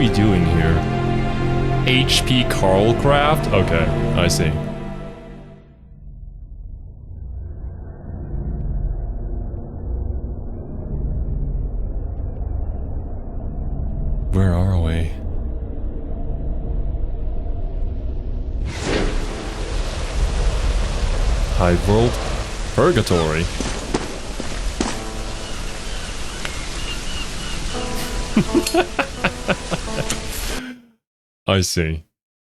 we doing here? HP Carlcraft? Okay, I see. Where are we? High World? Purgatory? I see.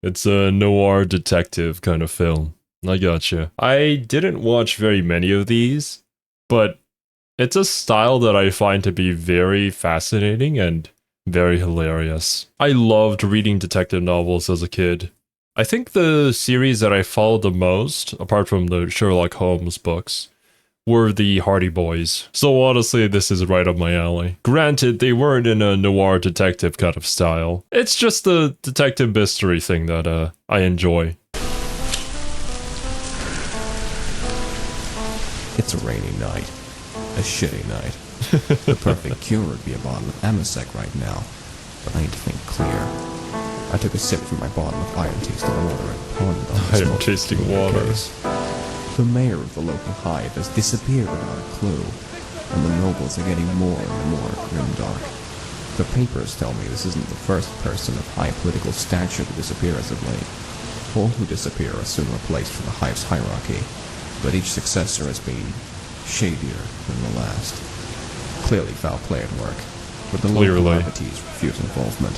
It's a noir detective kind of film. I gotcha. I didn't watch very many of these, but it's a style that I find to be very fascinating and very hilarious. I loved reading detective novels as a kid. I think the series that I followed the most, apart from the Sherlock Holmes books, were the Hardy Boys. So honestly, this is right up my alley. Granted, they weren't in a noir detective kind of style. It's just the detective mystery thing that I enjoy. It's a rainy night. A shitty night. The perfect cure would be a bottle of Amasec right now, but I need to think clear. I took a sip from my bottle of iron-tasting water and pondered on this Iron-tasting water. case. The mayor of the local hive has disappeared without a clue, and the nobles are getting more and more grimdark. The papers tell me this isn't the first person of high political stature to disappear as of late. All who disappear are soon replaced from the hive's hierarchy, but each successor has been shadier than the last. Clearly foul play at work, but the local entities refuse involvement,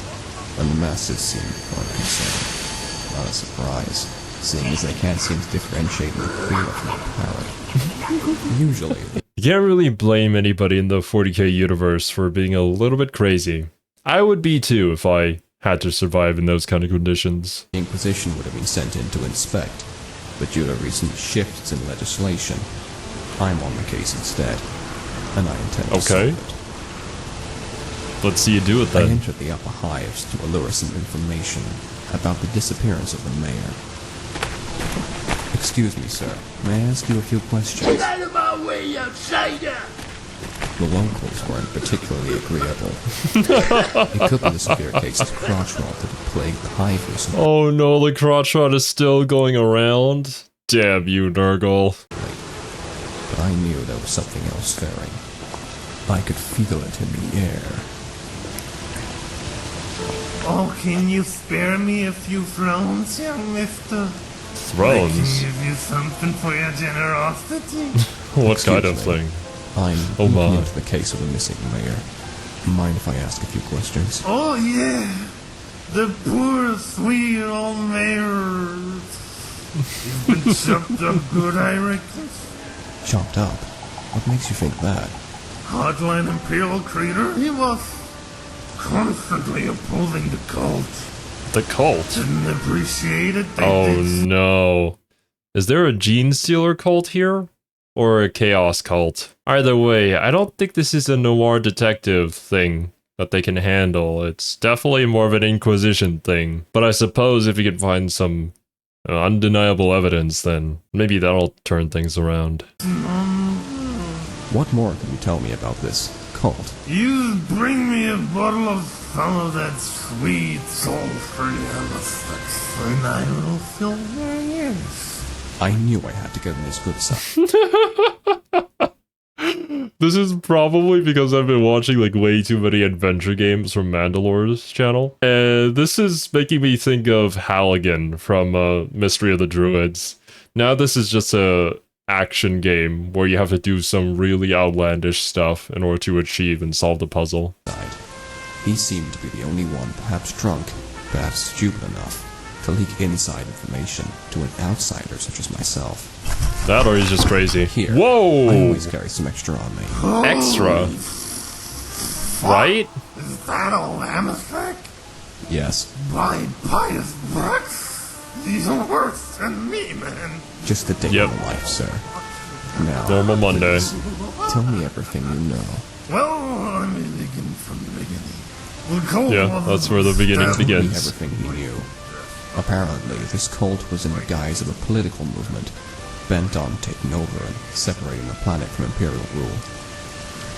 and the masses seem unconcerned. Not a surprise, seeing as they can't seem to differentiate the clear from the parrot. Usually, you can't really blame anybody in the 40k universe for being a little bit crazy. I would be too if I had to survive in those kind of conditions. The Inquisition would have been sent in to inspect, but due to recent shifts in legislation, I'm on the case instead, and I intend to solve it. Let's see you do it then. I entered the upper hives to allure some information about the disappearance of the mayor. Excuse me, sir. May I ask you a few questions? Get out of my way, outsider! The locals weren't particularly agreeable. It could be the severe case of crotch rot that had plagued the hive recently. Oh no, the crotch rot is still going around? Damn you, Nurgle. But I knew there was something else stirring. I could feel it in the air. Oh, can you spare me a few thrones, young mister? Thrones? I can give you something for your generosity. What kind of thing? I'm looking into the case of the missing mayor. Mind if I ask a few questions? Oh, yeah. The poor, sweet old mayor. He's been chopped up good, I reckon. Chopped up? What makes you think that? Hardline Imperial Creator, he was. Constantly opposing the cult. The cult? Didn't appreciate it. Oh no. Is there a Gene Stealer cult here? Or a Chaos cult? Either way, I don't think this is a noir detective thing that they can handle. It's definitely more of an Inquisition thing. But I suppose if you can find some undeniable evidence, then maybe that'll turn things around. What more can you tell me about this cult? You bring me a bottle of some of that sweet, soul-free anesthetics, and I will fill your ears. I knew I had to give him his good side. This is probably because I've been watching like way too many adventure games from Mandalore's channel. And this is making me think of Halligan from Mystery of the Druids. Now this is just a action game where you have to do some really outlandish stuff in order to achieve and solve the puzzle. He seemed to be the only one, perhaps drunk, perhaps stupid enough, to leak inside information to an outsider such as myself. That or he's just crazy. Here, whoa! I always carry some extra on me. Extra? Right? Is that all Amasec? Yes. By pious brats? These are worse than me, man. Just a day in the life, sir. Now, normal Monday. Please, tell me everything you know. Well, let me begin from the beginning. Yeah, that's where the beginning begins. Everything he knew. Apparently, this cult was in the guise of a political movement, bent on taking over and separating the planet from imperial rule.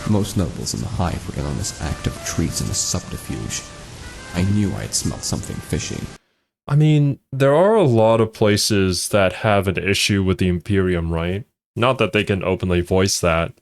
Most nobles in the hive were in on this act of treason and subterfuge. I knew I had smelled something fishy. I mean, there are a lot of places that have an issue with the Imperium, right? Not that they can openly voice that.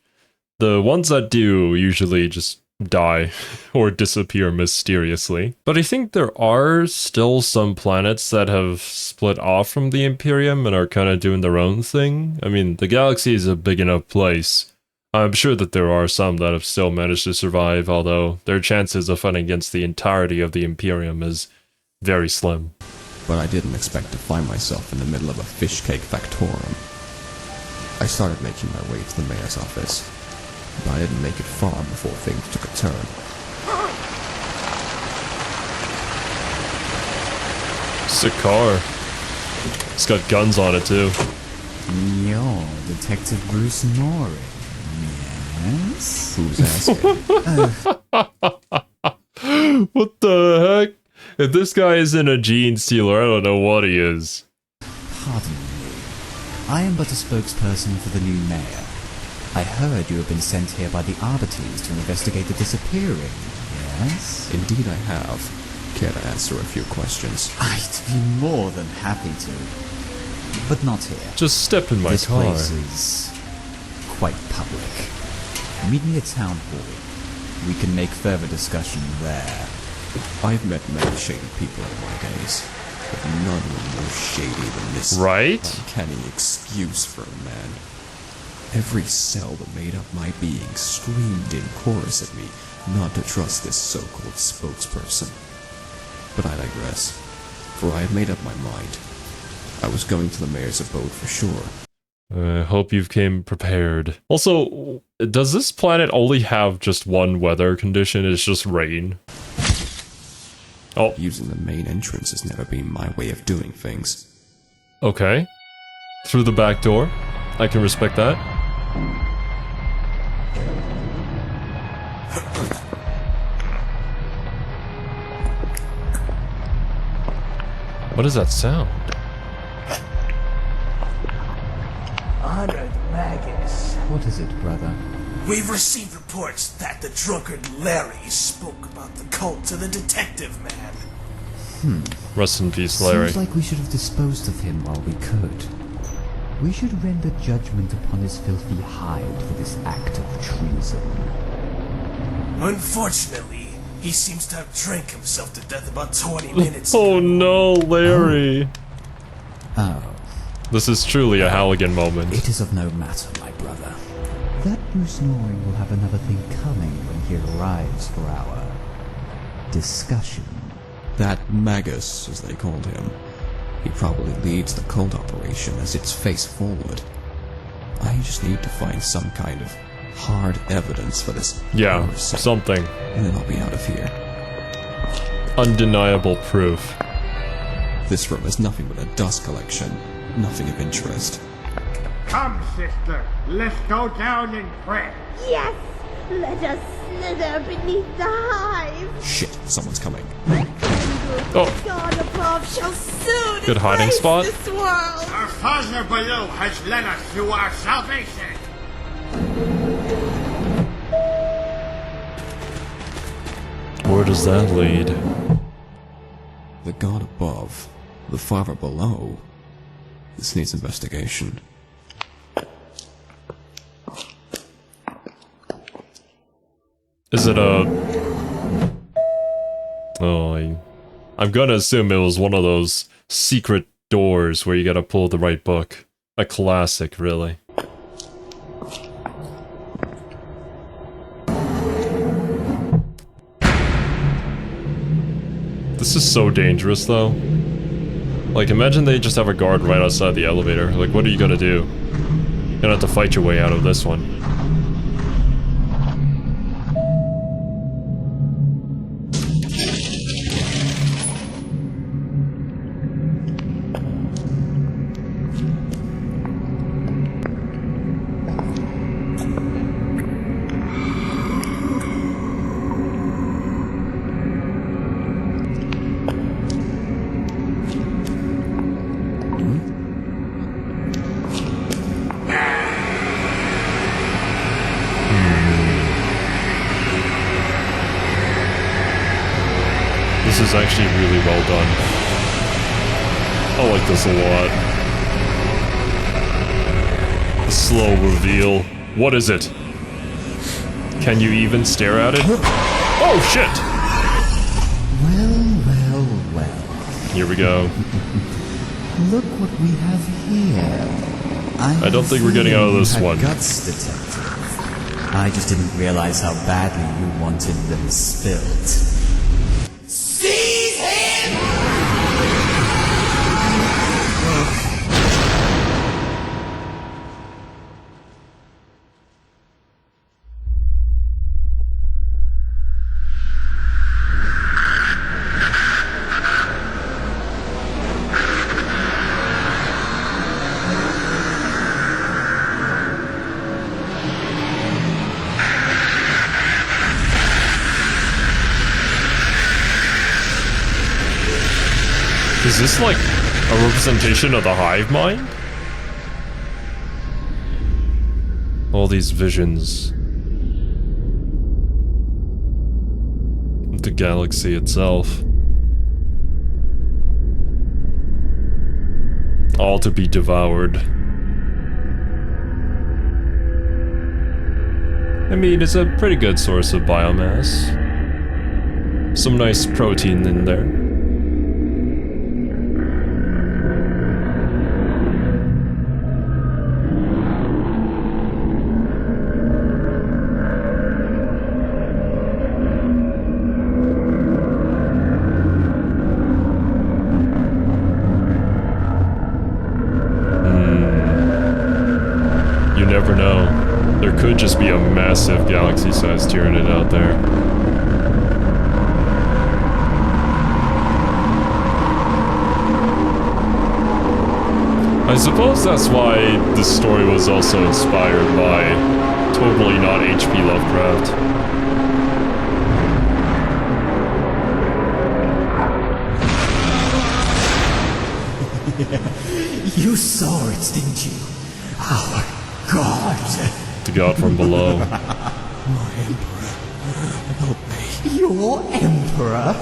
The ones that do usually just die or disappear mysteriously. But I think there are still some planets that have split off from the Imperium and are kind of doing their own thing. I mean, the galaxy is a big enough place. I'm sure that there are some that have still managed to survive, although their chances of fighting against the entirety of the Imperium is very slim. But I didn't expect to find myself in the middle of a fish cake factorum. I started making my way to the mayor's office, but I didn't make it far before things took a turn. Sick car. It's got guns on it too. You're Detective Bruce Norrie. Yes? Who's asking? What the heck? If this guy isn't a gene stealer, I don't know what he is. Pardon me. I am but a spokesperson for the new mayor. I heard you have been sent here by the Oddities to investigate the disappearing, yes? Indeed I have. Care to answer a few questions? I'd be more than happy to. But not here. Just step in my This car. place is quite public. Meet me at Town Hall. We can make further discussion there. I've met many shady people in my days, but none were more shady than this Right? uncanny excuse for a man. Every cell that made up my being screamed in chorus at me not to trust this so-called spokesperson. But I digress, for I had made up my mind. I was going to the mayor's abode for sure. I hope you've came prepared. Also, does this planet only have just one weather condition? It's just rain. Oh, Using the main entrance has never been my way of doing things. okay. Through the back door. I can respect that. What is that sound? Honored Magus. What is it, brother? We've received reports that the drunkard Larry spoke about the cult to the detective man. Rest in peace, Larry. Seems like we should have disposed of him while we could. We should render judgment upon his filthy hide for this act of treason. Unfortunately, he seems to have drank himself to death about 20 minutes Oh ago. no, Larry. Oh, This is truly a Halligan moment. it is of no matter, my brother. That Bruce Norrie will have another thing coming when he arrives for our discussion. That Magus, as they called him, he probably leads the cult operation as its face forward. I just need to find some kind of hard evidence for this. Yeah, heresy, something. and then I'll be out of here. Undeniable proof. This room is nothing but a dust collection, nothing of interest. Come, sister, let's go down and pray. Yes! Let us slither beneath the hive! Shit, someone's coming. Oh, God above shall soon Good hiding embrace spot. this world! Our Father below has led us to our salvation. where does that lead? The god above, the father below. This needs investigation. Is it a... Oh, I'm gonna assume it was one of those secret doors where you gotta pull the right book. A classic, really. This is so dangerous, though. Like, imagine they just have a guard right outside the elevator. Like, what are you gonna do? You're gonna have to fight your way out of this one. This is actually really well done. I like this a lot. The slow reveal. What is it? Can you even stare at it? Oh shit! Well. Here we go. Look what we have here. I don't think we're getting out of this one. Guts, detective. I just didn't realize how badly you wanted them spilled. Seize him! Is this like a representation of the hive mind? All these visions. The galaxy itself. All to be devoured. I mean, it's a pretty good source of biomass. Some nice protein in there. You never know. There could just be a massive galaxy-sized Tyranid out there. I suppose that's why this story was also inspired by totally not H.P. Lovecraft. You saw it, didn't you? Our God. The god from below. My Emperor, help me. Your Emperor?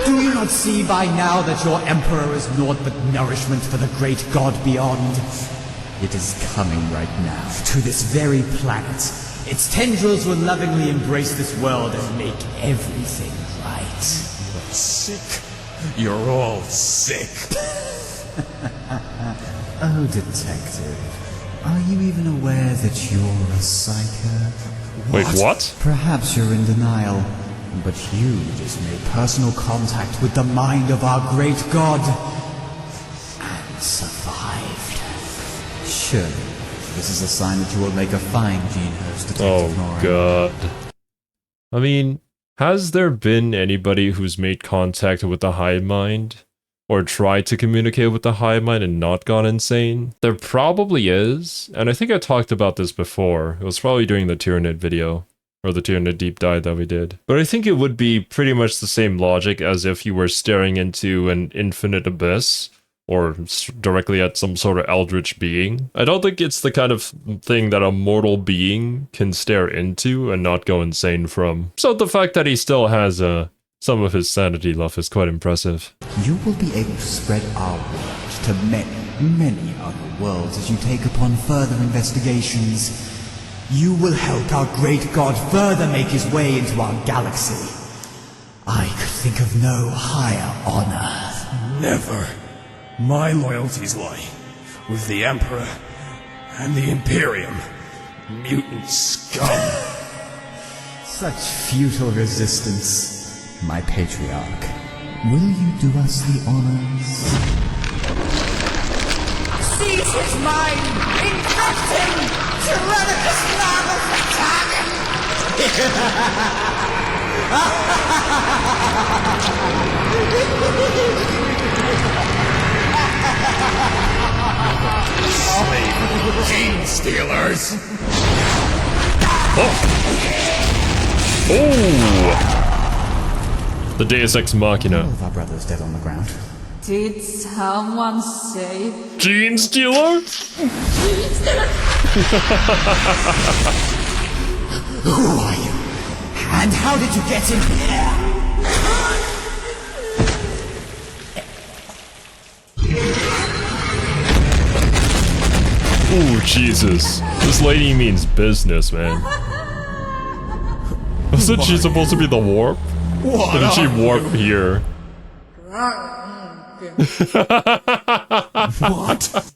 Do you not see by now that your Emperor is naught but nourishment for the great God beyond? It is coming right now, to this very planet. Its tendrils will lovingly embrace this world and make everything right. Sick. You're all sick. Oh, detective, are you even aware that you're a psycho? Wait, what? Perhaps you're in denial, but you just made personal contact with the mind of our great God and survived. Surely, this is a sign that you will make a fine gene host, Detective Nora. Oh god. I mean, has there been anybody who's made contact with the hive mind? Or tried to communicate with the hive mind and not gone insane? There probably is, and I think I talked about this before. It was probably during the Tyranid video, or the Tyranid deep dive that we did. But I think it would be pretty much the same logic as if you were staring into an infinite abyss, or directly at some sort of eldritch being. I don't think it's the kind of thing that a mortal being can stare into and not go insane from. So the fact that he still has some of his sanity left is quite impressive. You will be able to spread our word to many, many other worlds as you take upon further investigations. You will help our great God further make his way into our galaxy. I could think of no higher honor. Never. My loyalties lie with the Emperor and the Imperium. Mutant scum. Such futile resistance. My patriarch, will you do us the honors? Seize his mind! Infect him! Tyrannicus larvus attack! Slave gene stealers! Oh! The Deus Ex Machina. All of our brothers dead on the ground. Did someone say Gene Stealer? Gene stealer! Who are you? And how did you get in here? Ooh, Jesus. This lady means business, man. Wasn't she supposed to be the warp? Or did she warp here? What?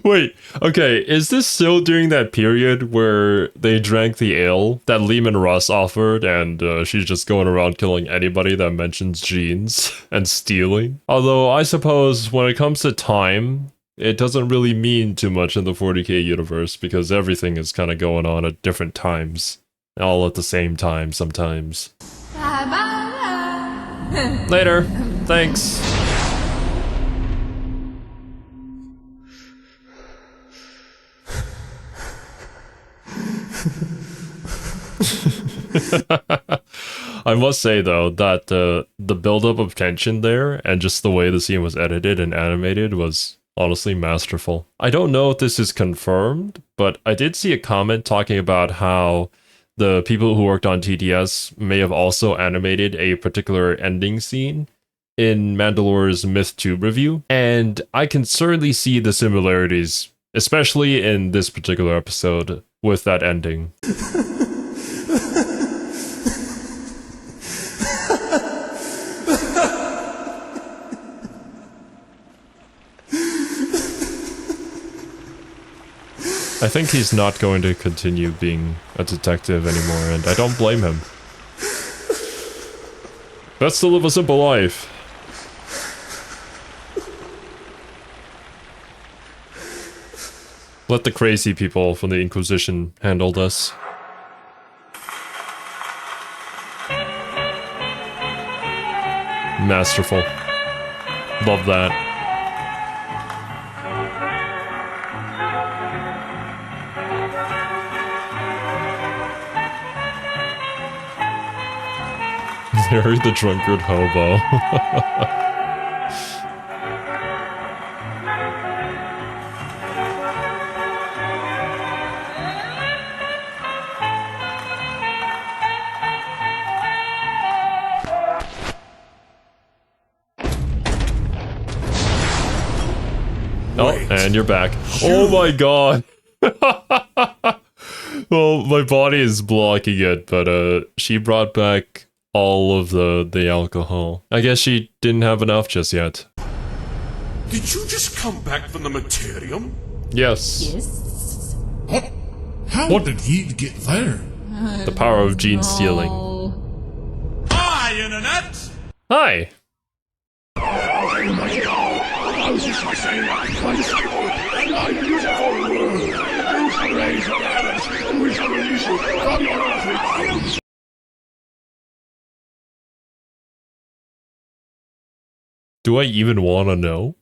Wait, okay, is this still during that period where they drank the ale that Lehman Russ offered and she's just going around killing anybody that mentions jeans and stealing? Although I suppose when it comes to time, it doesn't really mean too much in the 40k universe because everything is kind of going on at different times. All at the same time sometimes. Later. Thanks. I must say though that the buildup of tension there and just the way the scene was edited and animated was honestly masterful. I don't know if this is confirmed, but I did see a comment talking about how the people who worked on TTS may have also animated a particular ending scene in Mandalore's Myth 2 review, and I can certainly see the similarities, especially in this particular episode, with that ending. I think he's not going to continue being a detective anymore, and I don't blame him. Best to live a simple life. Let the crazy people from the Inquisition handle this. Masterful. Love that. Harry the drunkard hobo. Oh, and you're back. Oh my god. Well, my body is blocking it, but she brought back all of the alcohol. I guess she didn't have enough just yet. Did you just come back from the Immaterium? Yes. Yes. How did he get there? The power of gene stealing. Hi, Internet! Hi! Do I even want to know?